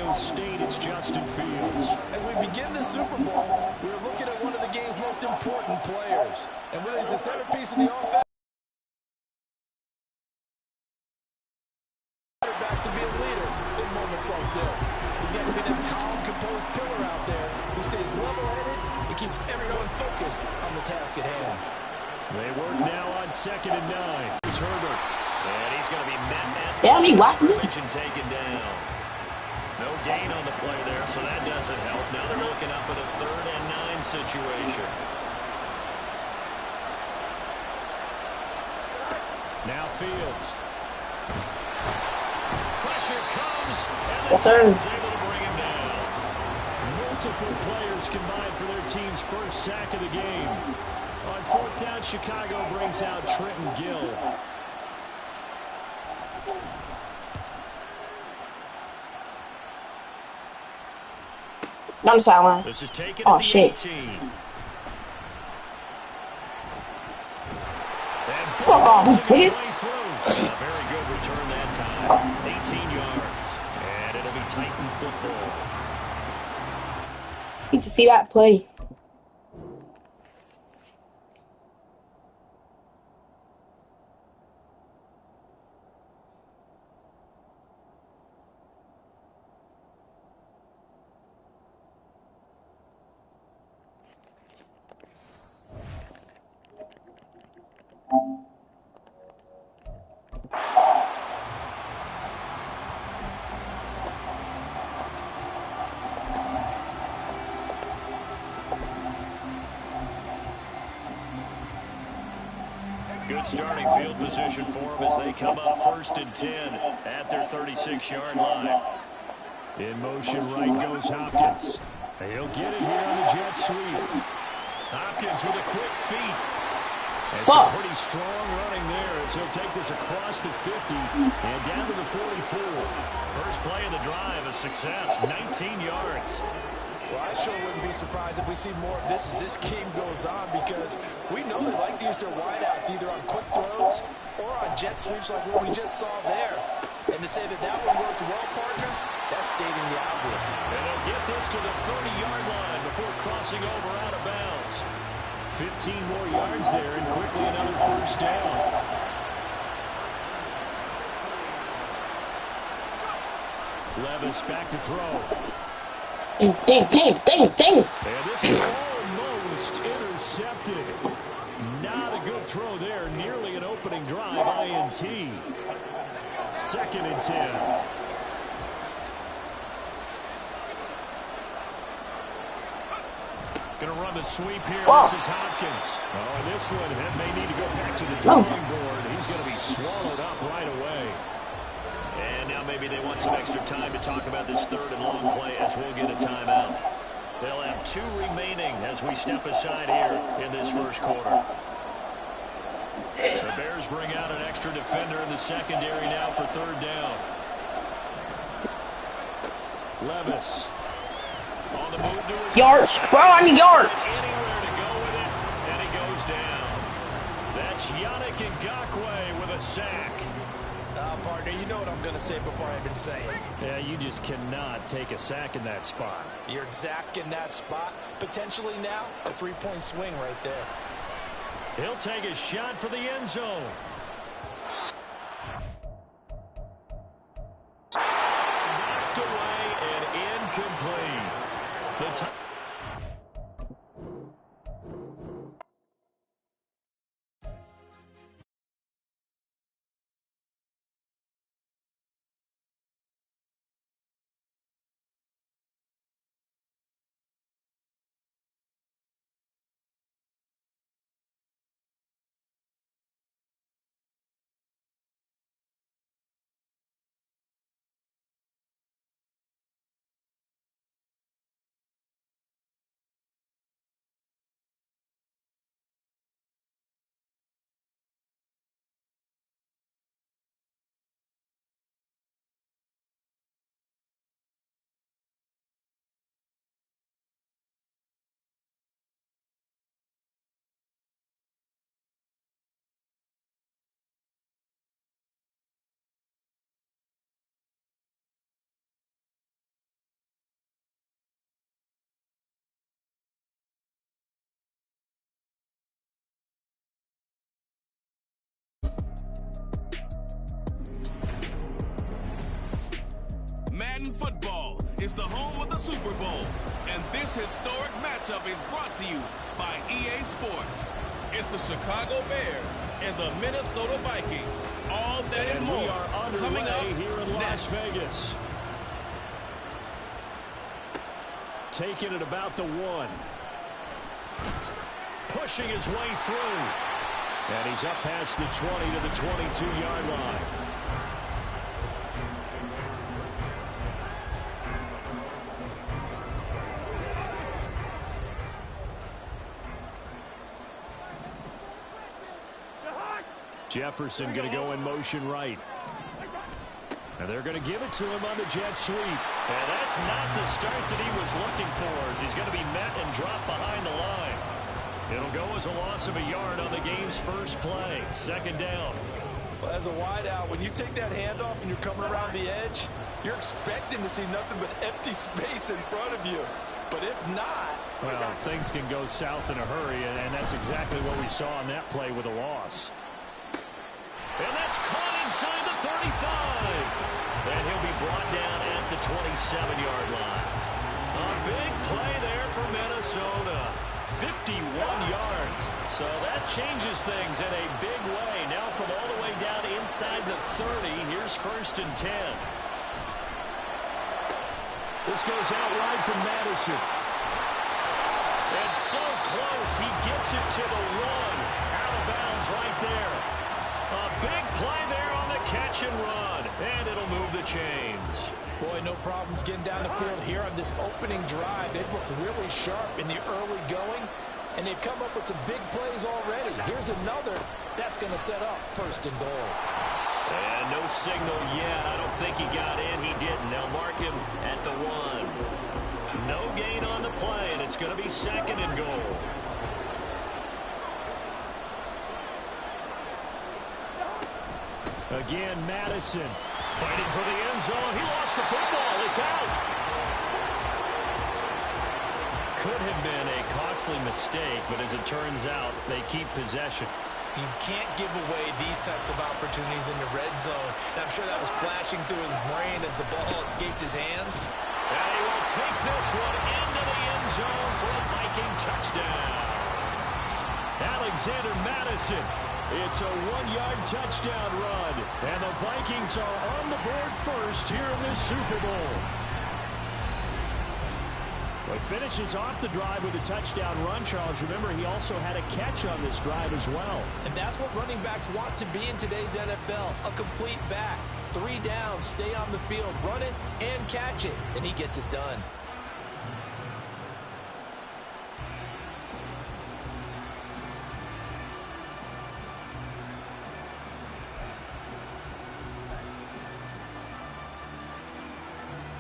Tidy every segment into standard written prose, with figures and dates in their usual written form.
Ohio State, it's Justin Fields. As we begin the Super Bowl, we're looking at one of the game's most important players. And really, he's the centerpiece of the offense. Back to be a leader in moments like this. He's got to be that calm, composed pillar out there who stays level-headed and keeps everyone focused on the task at hand. They work now on 2nd and 9. Here's Herbert. And he's going to be met and taken down. No gain on the play there, so that doesn't help. Now they're looking up at a 3rd and 9 situation. Now Fields. Pressure comes, and yes, sir. Able to bring him down. Multiple players combined for their team's first sack of the game. On 4th down, Chicago brings out Trenton Gill. Down the sideline. This is taken oh, at the shit. 18. Fuck off, nigga. Very good return that time. 18 yards. And it'll be Titan football. Need to see that play. Good starting field position for them as they come up 1st and 10 at their 36-yard line. In motion, right goes Hopkins. He'll get it here on the jet sweep. Hopkins with a quick feet. And some pretty strong running there as he'll take this across the 50 and down to the 44. First play of the drive, a success, 19 yards. Well, I sure wouldn't be surprised if we see more of this as this game goes on, because we know they like to use their wideouts either on quick throws or on jet sweeps like what we just saw there. And to say that that one worked well, partner, that's stating the obvious. And they'll get this to the 30-yard line before crossing over out of bounds. 15 more yards there and quickly another 1st down. Levis back to throw. Ding. And this is almost intercepted. Not a good throw there. Nearly an opening drive. INT. 2nd and 10. Going to run the sweep here. This is Hopkins. Oh, this one may need to go back to the drawing board. He's going to be swallowed up right away. And now maybe they want some extra time to talk about this 3rd and long play as we'll get a timeout. They'll have 2 remaining as we step aside here in this 1st quarter. The Bears bring out an extra defender in the secondary now for 3rd down. Levis. On the move to his yards, bro, I need yards. Anywhere to go with it, and he goes down. That's Yannick Ngakoue with a sack. Partner, you know what I'm going to say before I even say it. Yeah, you just cannot take a sack in that spot. You're exact in that spot. Potentially now, a 3-point swing right there. He'll take a shot for the end zone. Knocked away and incomplete. The Madden Football is the home of the Super Bowl, and this historic matchup is brought to you by EA Sports. It's the Chicago Bears and the Minnesota Vikings. All that and more we are coming up here in next. Las Vegas. Taking it about the 1. Pushing his way through. And he's up past the 20 to the 22-yard line. Jefferson going to go in motion right. And they're going to give it to him on the jet sweep. And that's not the start that he was looking for, as he's going to be met and dropped behind the line. It'll go as a loss of a yard on the game's first play. 2nd down. Well, as a wideout, when you take that handoff and you're coming around the edge, you're expecting to see nothing but empty space in front of you. But if not... Well, things can go south in a hurry, and that's exactly what we saw on that play with a loss. And that's caught inside the 35. And he'll be brought down at the 27-yard line. A big play there for Minnesota. 51 yards. So that changes things in a big way. Now from all the way down inside the 30, here's 1st and 10. This goes out wide from Madison. And so close, he gets it to the 1. Out of bounds right there. A big play there on the catch and run. And it'll move the chains. Boy, no problems getting down the field here on this opening drive. They've looked really sharp in the early going, and they've come up with some big plays already. Here's another that's going to set up 1st and goal. And no signal yet. I don't think he got in. He didn't. They'll mark him at the 1. No gain on the play, and it's going to be 2nd and goal. Again, Madison fighting for the end zone. He lost the football. It's out. Could have been a costly mistake, but as it turns out, they keep possession. You can't give away these types of opportunities in the red zone. And I'm sure that was flashing through his brain as the ball escaped his hands. And he will take this one into the end zone for a Viking touchdown. Alexander Madison. It's a 1-yard touchdown run. And the Vikings are on the board first here in this Super Bowl. Well, he finishes off the drive with a touchdown run, Charles. Remember, he also had a catch on this drive as well. And that's what running backs want to be in today's NFL, a complete back. 3 downs, stay on the field, run it, and catch it. And he gets it done.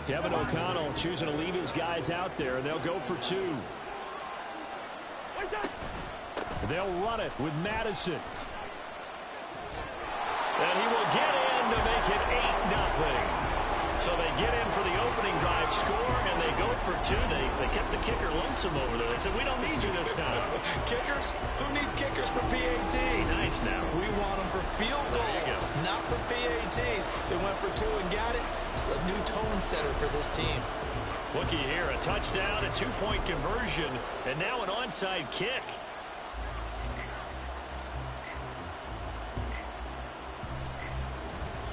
Kevin O'Connell choosing to leave his guys out there. They'll go for 2. They'll run it with Madison. And he will get in to make it 8-0. So they get in for the opening drive score, and they go for 2. They kept the kicker lonesome over there. They said, we don't need you this time. Kickers? Who needs kickers for PATs? Nice now. We want them for field goals, not for PATs. They went for 2 and got it. It's a new tone setter for this team. Looky here, a touchdown, a 2-point conversion, and now an onside kick.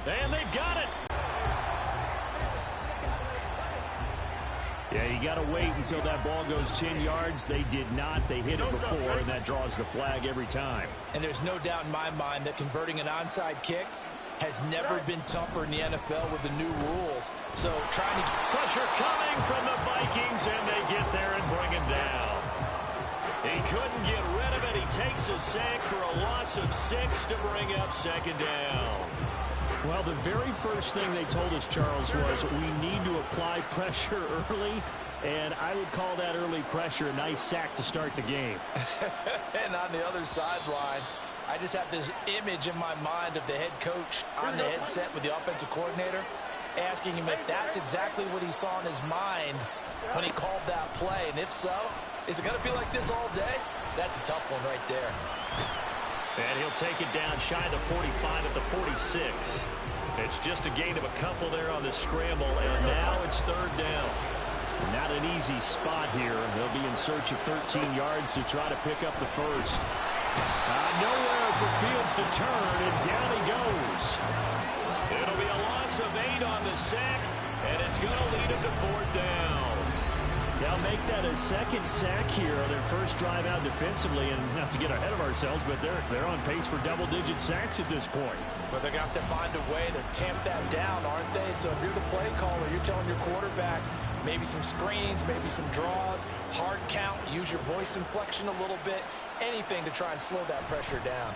And they've got it. Yeah, you got to wait until that ball goes 10 yards. They did not. They hit it before, and that draws the flag every time. And there's no doubt in my mind that converting an onside kick has never been tougher in the NFL with the new rules. So trying to... Pressure coming from the Vikings, and they get there and bring him down. He couldn't get rid of it. He takes a sack for a loss of 6 to bring up 2nd down. Well, the very first thing they told us, Charles, was we need to apply pressure early, and I would call that early pressure a nice sack to start the game. And on the other sideline, I just have this image in my mind of the head coach on the headset with the offensive coordinator, asking him if that's exactly what he saw in his mind when he called that play. And if so, is it going to be like this all day? That's a tough one right there. And he'll take it down shy of the 45 at the 46. It's just a gain of a couple there on the scramble, and now it's third down. Not an easy spot here. They'll be in search of 13 yards to try to pick up the first. Nowhere for Fields to turn, and down he goes. It'll be a loss of 8 on the sack, and it's going to lead him to fourth down. They'll make that a second sack here on their first drive out defensively, and not to get ahead of ourselves, but they're on pace for double-digit sacks at this point. But they're going to have to find a way to tamp that down, aren't they? So if you're the play caller, you're telling your quarterback maybe some screens, maybe some draws, hard count, use your voice inflection a little bit, anything to try and slow that pressure down.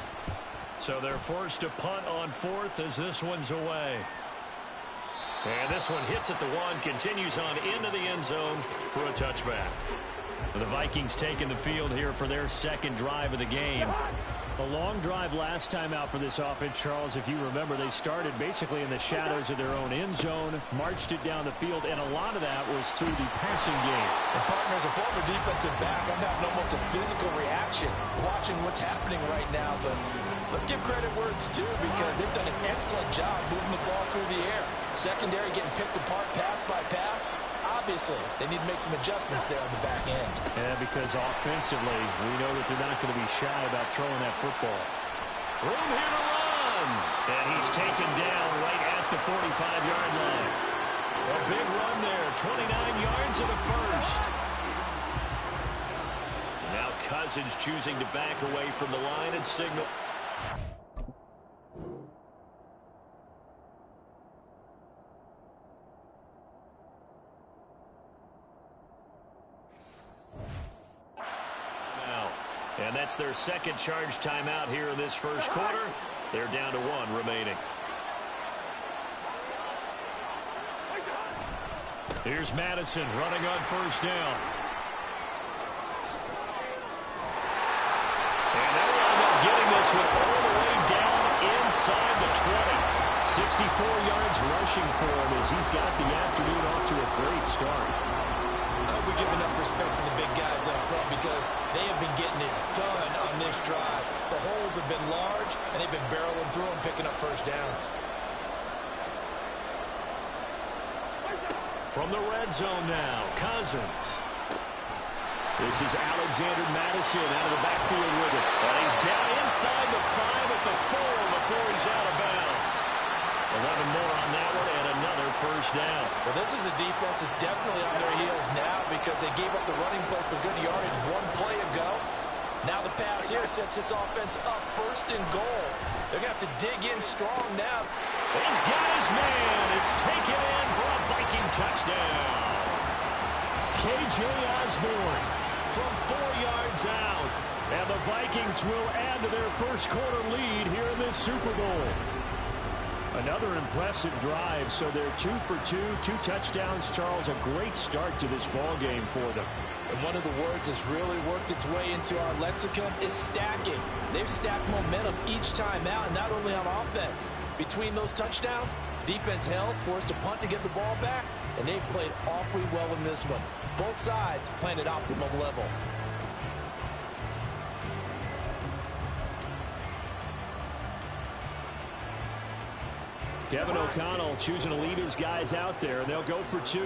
So they're forced to punt on fourth as this one's away. And this one hits at the 1, continues on into the end zone for a touchback. The Vikings taking the field here for their second drive of the game. A long drive last time out for this offense, Charles. If you remember, they started basically in the shadows of their own end zone, marched it down the field, and a lot of that was through the passing game. And partner, as a former defensive back, I'm having almost a physical reaction watching what's happening right now. But let's give credit where it's due, because they've done an excellent job moving the ball through the air. Secondary getting picked apart pass by pass. Obviously, they need to make some adjustments there on the back end. Yeah, because offensively, we know that they're not going to be shy about throwing that football. Room here to run. And he's taken down right at the 45-yard line. A big run there, 29 yards and a first. Now Cousins choosing to back away from the line and signal. And that's their second charge timeout here in this first quarter. They're down to 1 remaining. Here's Madison running on first down. And they'll end up getting this one all the way down inside the 20. 64 yards rushing for him as he's got the afternoon off to a great start. We give enough respect to the big guys up front, because they have been getting it done on this drive. The holes have been large, and they've been barreling through them, picking up first downs. From the red zone now, Cousins. This is Alexander Madison out of the backfield with it. And he's down inside the 5 at the 4 before he's out of bounds. 11 more on that one, and another first down. Well, this is a defense that's definitely on their heels now, because they gave up the running play for good yardage 1 play ago. Now the pass here sets this offense up first and goal. They're going to have to dig in strong now. He's got his man. It's taken in for a Viking touchdown. K.J. Osborne from 4 yards out. And the Vikings will add to their first quarter lead here in this Super Bowl. Another impressive drive, so they're 2 for 2, 2 touchdowns. Charles, a great start to this ball game for them. And one of the words that's really worked its way into our lexicon is stacking. They've stacked momentum each time out, and not only on offense. Between those touchdowns, defense held, forced to punt to get the ball back, and they've played awfully well in this one. Both sides playing at optimum level. Kevin O'Connell choosing to lead his guys out there, and they'll go for 2.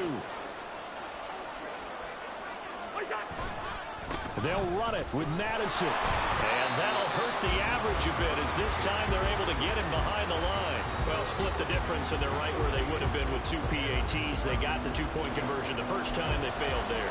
They'll run it with Madison. And that'll hurt the average a bit, as this time they're able to get him behind the line. Well, split the difference, and they're right where they would have been with 2 PATs. They got the 2-point conversion. The first time they failed there.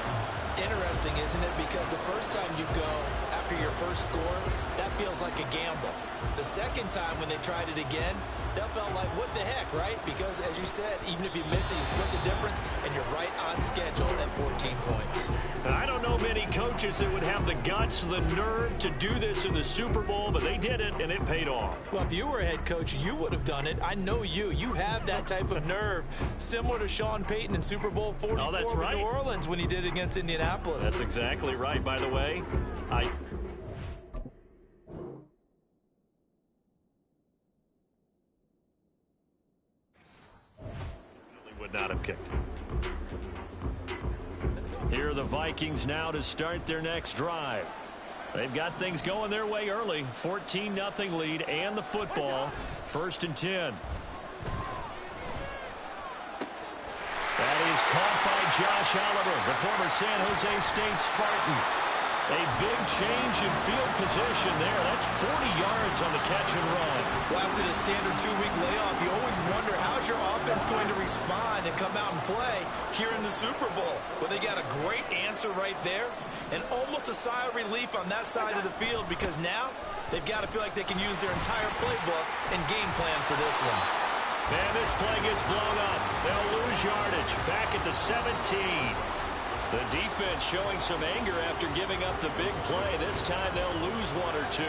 Interesting, isn't it? Because the first time you go after your first score, that feels like a gamble. The second time when they tried it again, that felt like, what the heck, right? Because, as you said, even if you miss it, you split the difference, and you're right on schedule at 14 points. I don't know many coaches that would have the guts, the nerve to do this in the Super Bowl, but they did it, and it paid off. Well, if you were a head coach, you would have done it. I know you. You have that type of nerve, similar to Sean Payton in Super Bowl 44 that's right. with New Orleans when he did it against Indianapolis. That's exactly right, by the way. I would not have kicked it. Here are the Vikings now to start their next drive. They've got things going their way early. 14-0 lead and the football. 1st and 10. is caught by Josh Oliver, the former San Jose State Spartan. A big change in field position there. That's 40 yards on the catch and run. Well, after the standard 2-week layoff, you always wonder how's your offense going to respond and come out and play here in the Super Bowl. Well, they got a great answer right there and almost a sigh of relief on that side of the field because now they've got to feel like they can use their entire playbook and game plan for this one. And this play gets blown up. They'll lose yardage back at the 17. The defense showing some anger after giving up the big play. This time they'll lose 1 or 2.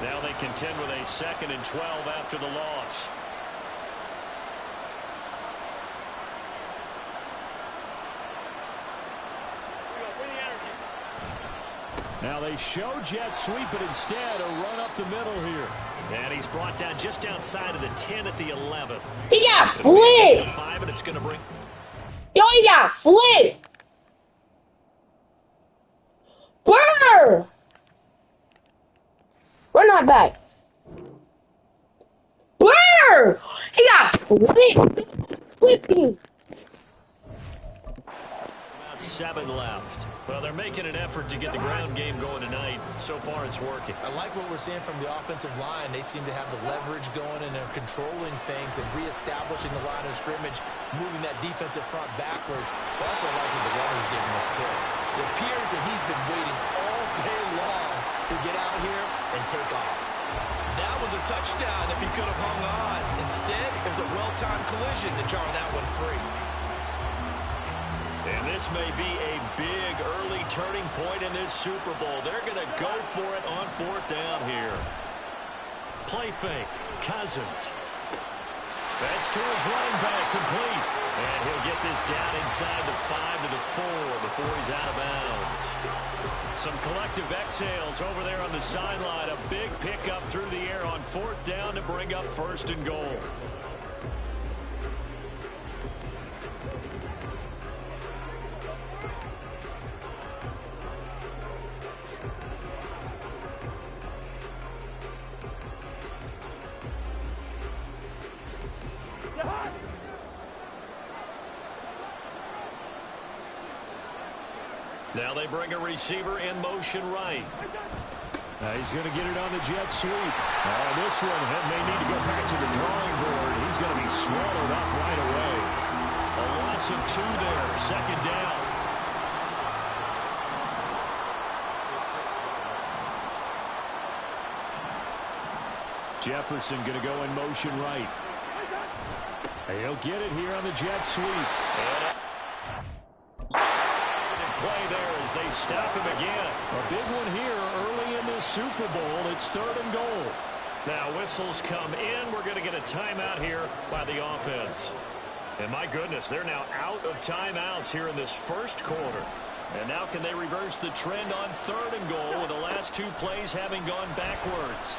Now they contend with a 2nd and 12 after the loss. Now they show jet sweep, but instead a run up the middle here. And he's brought down just outside of the 10 at the 11. He got flipped. 5, and it's going to bring... Yo, he got flipped. We're not back. Brr! He got flipping. About 7 left. Well, they're making an effort to get the ground game going tonight. So far, it's working. I like what we're seeing from the offensive line. They seem to have the leverage going, and they're controlling things and reestablishing the line of scrimmage, moving that defensive front backwards. I also like what the runner's giving us, too. It appears that he's been waiting all day long to get out here and take off. That was a touchdown if he could have hung on. Instead, it was a well-timed collision to jar that one free. And this may be a big early turning point in this Super Bowl. They're going to go for it on 4th down here. Play fake. Cousins. That's to his running back, complete. And he'll get this down inside the 5 to the 4 before he's out of bounds. Some collective exhales over there on the sideline. A big pickup through the air on 4th down to bring up 1st and goal. Now they bring a receiver in motion right. He's going to get it on the jet sweep. This one may need to go back to the drawing board. He's going to be swallowed up right away. A loss of 2 there, 2nd down. Jefferson going to go in motion right. He'll get it here on the jet sweep. And play there as they stop him again. A big one here early in this Super Bowl. It's 3rd and goal. Now whistles come in. We're going to get a timeout here by the offense. And my goodness, they're now out of timeouts here in this 1st quarter. And now can they reverse the trend on 3rd and goal with the last 2 plays having gone backwards?